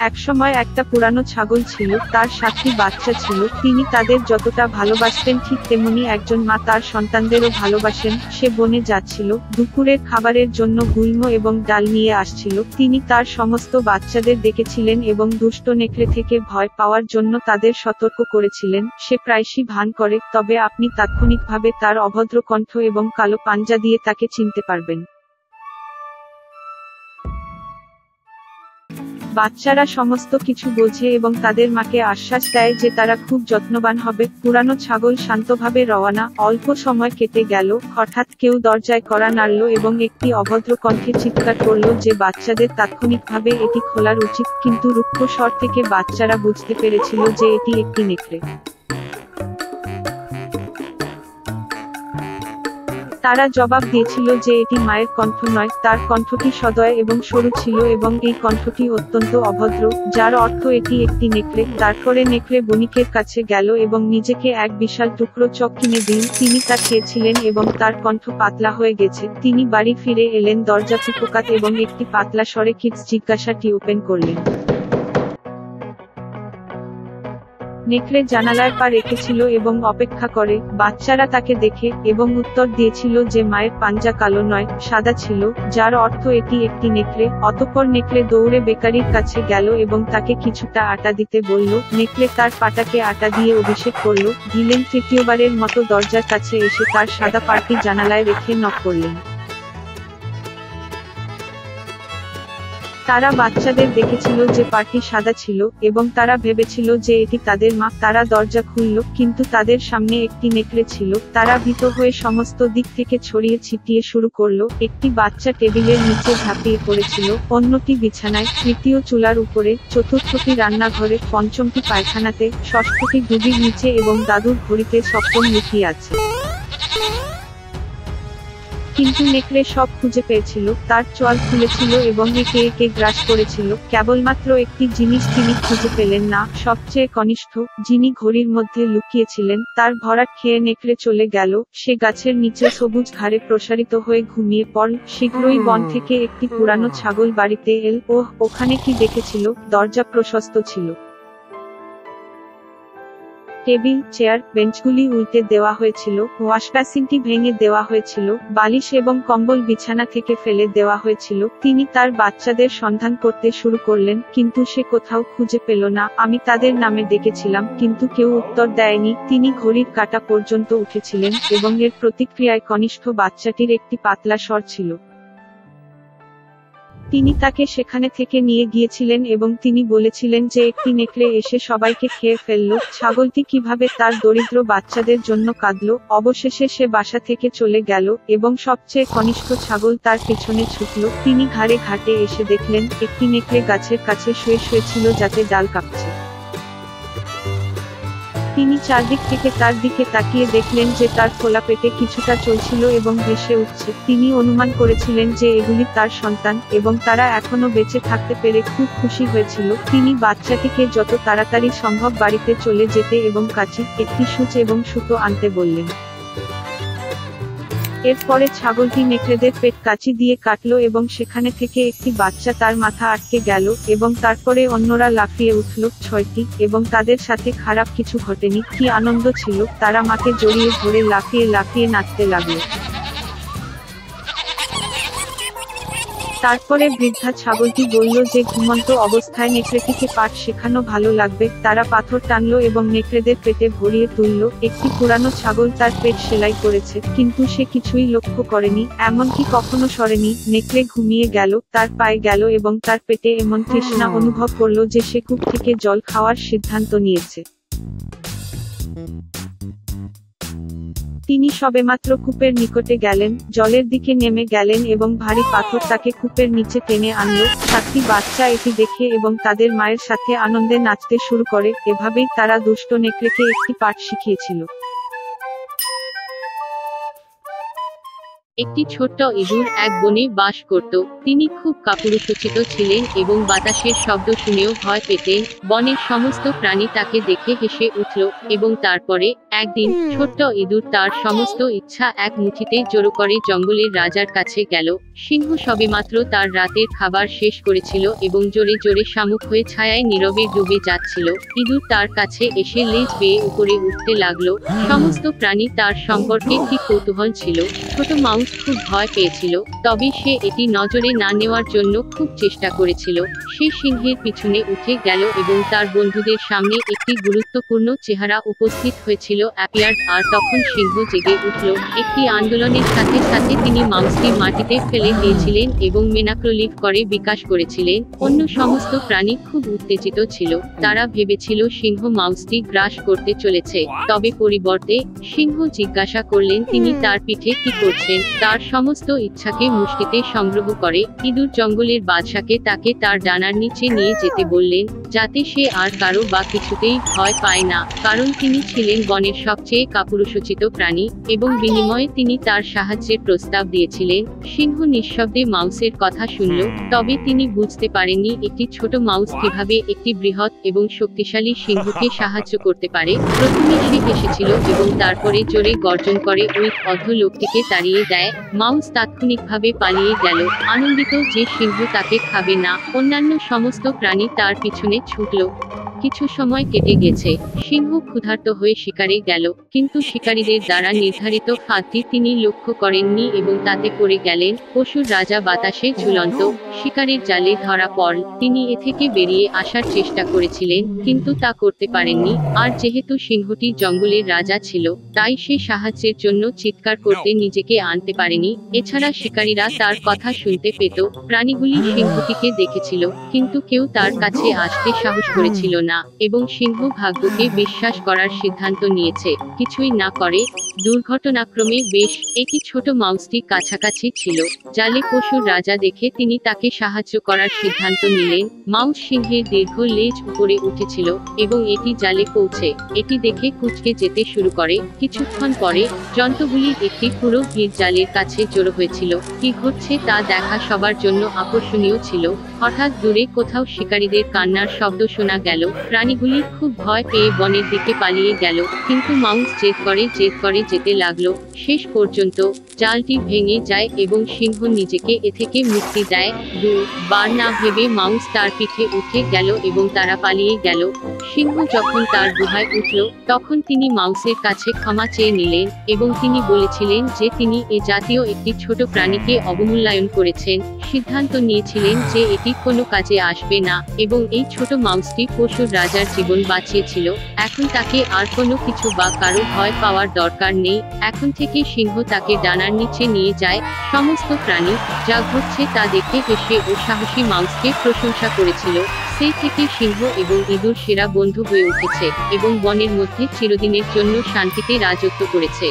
একসময় একটা পুরানো ছাগল ছিল, তার 7টি বাচ্চা ছিল। তিনি তাদের যতটা ভালোবাসতেন ঠিক তেমনি একজন মা তার সন্তানদেরও ভালোবাসেন। সে বনে যাচ্ছিল, দুপুরের খাবারের জন্য গুল্ম এবং ডাল নিয়ে আসছিল। তিনি তার সমস্ত বাচ্চাদের ডেকেছিলেন এবং দুষ্ট নেকড়ে থেকে ভয় পাওয়ার জন্য তাদের সতর্ক করেছিলেন। সে প্রায়শই ভান করে, তবে আপনি তাৎক্ষণিকভাবে তার অভদ্র কণ্ঠ এবং কালো পাঞ্জা দিয়ে তাকে চিনতে পারবেন। বাচ্চারা সমস্ত কিছু বোঝে এবং তাদের মাকে আশ্বাস দেয় যে তারা খুব যত্নবান হবে। পুরানো ছাগল শান্তভাবে রওনা। অল্প সময় কেটে গেল, হঠাৎ কেউ দরজায় কড়া নাড়ল এবং একটি অভদ্র কণ্ঠে চিৎকার করল যে বাচ্চাদের তাৎক্ষণিকভাবে এটি খোলার উচিত, কিন্তু রুক্ষ স্বর থেকে বাচ্চারা বুঝতে পেরেছিল যে এটি একটি নেকড়ে। তারা জবাব দিয়েছিল যে এটি মায়ের কণ্ঠ নয়, তার কণ্ঠটি সদয় এবং সরু ছিল এবং এই কণ্ঠটি অত্যন্ত অভদ্র, যার অর্থ এটি একটি নেকড়ে। তারপরে নেকড়ে বণিকের কাছে গেল এবং নিজেকে এক বিশাল টুকরো চক কিনে দিল। তিনি তা খেয়েছিলেন এবং তার কণ্ঠ পাতলা হয়ে গেছে। তিনি বাড়ি ফিরে এলেন, দরজা কুপোকাত এবং একটি পাতলা স্বরে কিডস জিজ্ঞাসাটি ওপেন করলেন। নেকড়ে জানালার পা রেখেছিল এবং অপেক্ষা করে। বাচ্চারা তাকে দেখে এবং উত্তর দিয়েছিল যে মায়ের পাঞ্জা কালো নয়, সাদা ছিল, যার অর্থ এটি একটি নেকড়ে। অতঃপর নেকড়ে দৌড়ে বেকারির কাছে গেল এবং তাকে কিছুটা আটা দিতে বলল। নেকড়ে তার পাটাকে আটা দিয়ে অভিষেক করল। ভিলেন তৃতীয়বারের মতো দরজার কাছে এসে তার সাদা পাটি জানালায় রেখে নক করলেন। তারা বাচ্চাদের দেখেছিল যে পাটি সাদা ছিল এবং তারা ভেবেছিল যে এটি তাদের মা। তারা দরজা খুলল, কিন্তু তাদের সামনে একটি নেকড়ে ছিল। তারা ভীত হয়ে সমস্ত দিক থেকে ছড়িয়ে ছিটিয়ে শুরু করলো। একটি বাচ্চা টেবিলের নিচে ঝাঁপিয়ে পড়েছিল, অন্যটি বিছানায়, তৃতীয় চুলার উপরে, চতুর্থটি রান্নাঘরে, পঞ্চমটি পায়খানাতে, ষষ্ঠটি ডুবির নিচে এবং দাদুর ঘড়িতে সপ্তম লুকিয়ে আছে। কিন্তু নেকড়ে সব খুঁজে পেয়েছিল, তার চোয়াল খুলেছিল এবং একে একে গ্রাস করেছিল। কেবলমাত্র একটি জিনিস তিনি খুঁজে পেলেন না, সবচেয়ে কনিষ্ঠ, যিনি ঘড়ির মধ্যে লুকিয়েছিলেন। তার ভরাট খেয়ে নেকড়ে চলে গেল। সে গাছের নিচে সবুজ ঘাড়ে প্রসারিত হয়ে ঘুমিয়ে পড়ল। শীঘ্রই বন থেকে একটি পুরানো ছাগল বাড়িতে এল। ওখানে কি দেখেছিল? দরজা প্রশস্ত ছিল। টেবিল, চেয়ার, বেঞ্চগুলি উল্টে দেওয়া হয়েছিল, ওয়াশবেসিনটি ভেঙে দেওয়া হয়েছিল, বালিশ এবং কম্বল বিছানা থেকে ফেলে দেওয়া হয়েছিল। তিনি তার বাচ্চাদের সন্ধান করতে শুরু করলেন, কিন্তু সে কোথাও খুঁজে পেল না। আমি তাদের নামে ডেকেছিলাম, কিন্তু কেউ উত্তর দেয়নি। তিনি ঘড়ির কাঁটা পর্যন্ত উঠেছিলেন এবং এর প্রতিক্রিয়ায় কনিষ্ঠ বাচ্চাটির একটি পাতলা স্বর ছিল। তিনি তাকে সেখানে থেকে নিয়ে গিয়েছিলেন এবং তিনি বলেছিলেন যে একটি নেকড়ে এসে সবাইকে খেয়ে ফেলল। ছাগলটি কিভাবে তার দরিদ্র বাচ্চাদের জন্য কাঁদল। অবশেষে সে বাসা থেকে চলে গেল এবং সবচেয়ে কনিষ্ঠ ছাগল তার পেছনে ছুটল। তিনি ঘাড়ে ঘাটে এসে দেখলেন একটি নেকড়ে গাছের কাছে শুয়ে শুয়েছিল, যাতে ডাল কাঁপছে। তিনি চারদিক থেকে তার দিকে তাকিয়ে দেখলেন যে তার খোলা পেটে কিছুটা চলছিল এবং ভেসে উঠছে। তিনি অনুমান করেছিলেন যে এগুলি তার সন্তান এবং তারা এখনো বেঁচে থাকতে পেরে খুব খুশি হয়েছিল। তিনি বাচ্চাটিকে যত তাড়াতাড়ি সম্ভব বাড়িতে চলে যেতে এবং কাঁচি, একটি সূচ এবং সুতো আনতে বললেন। এরপরে ছাগলটি নেকড়েদের পেট কাঁচি দিয়ে কাটল এবং সেখানে থেকে একটি বাচ্চা তার মাথা আটকে গেল এবং তারপরে অন্যরা লাফিয়ে উঠল। 6টি, এবং তাদের সাথে খারাপ কিছু ঘটেনি। কি আনন্দ ছিল! তারা মাকে জড়িয়ে ধরে লাফিয়ে লাফিয়ে নাচতে লাগলো। তারপরে বৃদ্ধা ছাগলটি বলল যে ঘুমন্ত অবস্থায় নেকড়েটিকে পাঠ শেখানো ভালো লাগবে। তারা পাথর টানল এবং নেকড়েদের পেটে ভরিয়ে তুলল। একটি পুরানো ছাগল তার পেট সেলাই করেছে, কিন্তু সে কিছুই লক্ষ্য করেনি, এমনকি কখনো সরেনি। নেকড়ে ঘুমিয়ে গেল, তার পায়ে গেল এবং তার পেটে এমন তৃষ্ণা অনুভব করল যে সে কূপ থেকে জল খাওয়ার সিদ্ধান্ত নিয়েছে। তিনি সবেমাত্র কূপের নিকটে গেলেন, জলের দিকে নেমে গেলেন এবং ভারী পাথর তাকে কূপের নিচে টেনে আনল। 7টি বাচ্চা এটি দেখে এবং তাদের মায়ের সাথে আনন্দে নাচতে শুরু করে। এভাবেই তারা দুষ্ট নেকড়েকে একটি পাঠ শিখিয়েছিল। একটি ছোট্ট ইঁদুর এক বনে বাস করত। তিনি খুব কাপুরুষোচিত ছিলেন এবং বাতাসের শব্দ শুনেও ভয় পেতেন। বনের সমস্ত প্রাণী তাকে দেখে হেসে উঠল এবং তারপরে একদিন ছোট্ট ইঁদুর তার সমস্ত ইচ্ছা এক মুঠিতে জড়ো করে জঙ্গলের রাজার কাছে গেল। সিংহ সবেমাত্র তার রাতের খাবার শেষ করেছিল এবং জোরে জোরে শামুক হয়ে ছায়ায় নীরবে ডুবে যাচ্ছিল। ইঁদুর তার কাছে এসে লেজ বেয়ে উপরে উঠতে লাগলো। সমস্ত প্রাণী তার সম্পর্কে কি কৌতূহল ছিল। ছোট মাউস খুব ভয় পেয়েছিল, তবে সে এটি নজরে না নেওয়ার জন্য খুব চেষ্টা করেছিল। সে সিংহের পিছনে উঠে গেল এবং তার বন্ধুদের সামনে একটি গুরুত্বপূর্ণ চেহারা উপস্থিত হয়েছিল অ্যাপিয়ার্ড। আর তখন সিংহ জেগে উঠল। একটি আন্দোলনের সাথে সাথে তিনি মাউসটি মাটিতে ফেলে দিয়েছিলেন এবং মেনাক্রোলিভ করে বিকাশ করেছিলেন। অন্য সমস্ত প্রাণী খুব উত্তেজিত ছিল। তারা ভেবেছিল সিংহ মাউসটি গ্রাস করতে চলেছে, তবে পরিবর্তে সিংহ জিজ্ঞাসা করলেন তিনি তার পিঠে কি করছেন। তার সমস্ত ইচ্ছাকে মুষ্টিতে সংগ্রহ করে ইঁদুর জঙ্গলের বাদশাকে তাকে তার ডানার নিচে নিয়ে যেতে বললেন, যাতে সে আর কারো বা কিছুতেই ভয় পায় না, কারণ তিনি ছিলেন বনের সবচেয়ে কাপুরুষোচিত প্রাণী এবং বিনিময়ে তিনি তার সাহায্যের প্রস্তাব দিয়েছিলেন। সিংহ নিঃশব্দে মাউসের কথা শুনল, তবে তিনি বুঝতে পারেননি একটি ছোট মাউস কিভাবে একটি বৃহৎ এবং শক্তিশালী সিংহকে সাহায্য করতে পারে। প্রথমে সে হেসেছিল এবং তারপরে জোরে গর্জন করে ওই অন্ধ লোকটিকে তাড়িয়ে দেয়। মাউস তাৎক্ষণিকভাবে পালিয়ে গেল, আনন্দিত যে সিংহ তাকে খাবে না। অন্যান্য সমস্ত প্রাণী তার পিছনে ছুটল। কিছু সময় কেটে গেছে। সিংহ ক্ষুধার্ত হয়ে শিকারে গেল, কিন্তু শিকারীদের দ্বারা নির্ধারিত ফাঁদটি তিনি লক্ষ্য করেননি এবং তাতে পড়ে গেলেন। পশুর রাজা বাতাসে ঝুলন্ত শিকারের জালে ধরা পড়ল। তিনি এ থেকে বেরিয়ে আসার চেষ্টা করেছিলেন, কিন্তু তা করতে পারেননি। আর যেহেতু সিংহটি জঙ্গলের রাজা ছিল, তাই সে সাহায্যের জন্য চিৎকার করতে নিজেকে আনতে পারেনি। এছাড়া শিকারীরা তার কথা শুনতে পেত। প্রাণীগুলি সিংহটিকে দেখেছিল, কিন্তু কেউ তার কাছে আসতে সাহস করেছিল না এবং সিংহ ভাগ্যকে বিশ্বাস করার সিদ্ধান্ত নিয়েছে। কিছুই না করে দুর্ঘটনাক্রমে বেশ একটি ছোট মাউসটি কাছাকাছি ছিল। জালে পশুর রাজা দেখে তিনি তাকে সাহায্য করার সিদ্ধান্ত নিলেন। মাউস সিংহের দীর্ঘ লেজ উপরে উঠেছিল এবং এটি জালে পৌঁছে এটি দেখে কুঁচকে যেতে শুরু করে। কিছুক্ষণ পরে জন্তুগুলির একটি পুরো ভিড় জালের কাছে জড়ো হয়েছিল। কি ঘটছে তা দেখা সবার জন্য আকর্ষণীয় ছিল। হঠাৎ দূরে কোথাও শিকারীদের কান্নার শব্দ শোনা গেল। প্রাণীগুলি খুব ভয় পেয়ে বনের দিকে পালিয়ে গেল, কিন্তু মাউস জেদ করে যেতে লাগলো। শেষ পর্যন্ত জালটি ভেঙে যায় এবং সিংহ নিজেকে এ থেকে মুক্তি দেয়। বার না ভেবে মাউস তার পিঠে উঠে গেল এবং তারা পালিয়ে গেল। সিংহ যখন তার গুহায় উঠল, তখন তিনি মাউসের কাছে ক্ষমা চেয়ে নিলেন এবং তিনি বলেছিলেন যে তিনি এ জাতীয় একটি ছোট প্রাণীকে অবমূল্যায়ন করেছেন, সিদ্ধান্ত নিয়েছিলেন যে এটি কোনো কাজে আসবে না এবং এই ছোট মাউসটি পশুর রাজার জীবন বাঁচিয়েছিল। এখন তাকে আর কোনো কিছু বা কারো ভয় পাওয়ার দরকার নেই। এখন থেকে সিংহ তাকে ডানার নিচে নিয়ে যায়। সমস্ত প্রাণী যা ঘটছে তা দেখে হেসে ও সাহসী মাউসকে প্রশংসা করেছিল। সেই থেকে সিংহ এবং ইঁদুর সেরা বন্ধু হয়ে উঠেছে এবং বনের মধ্যে চিরদিনের জন্য শান্তিতে রাজত্ব করেছে।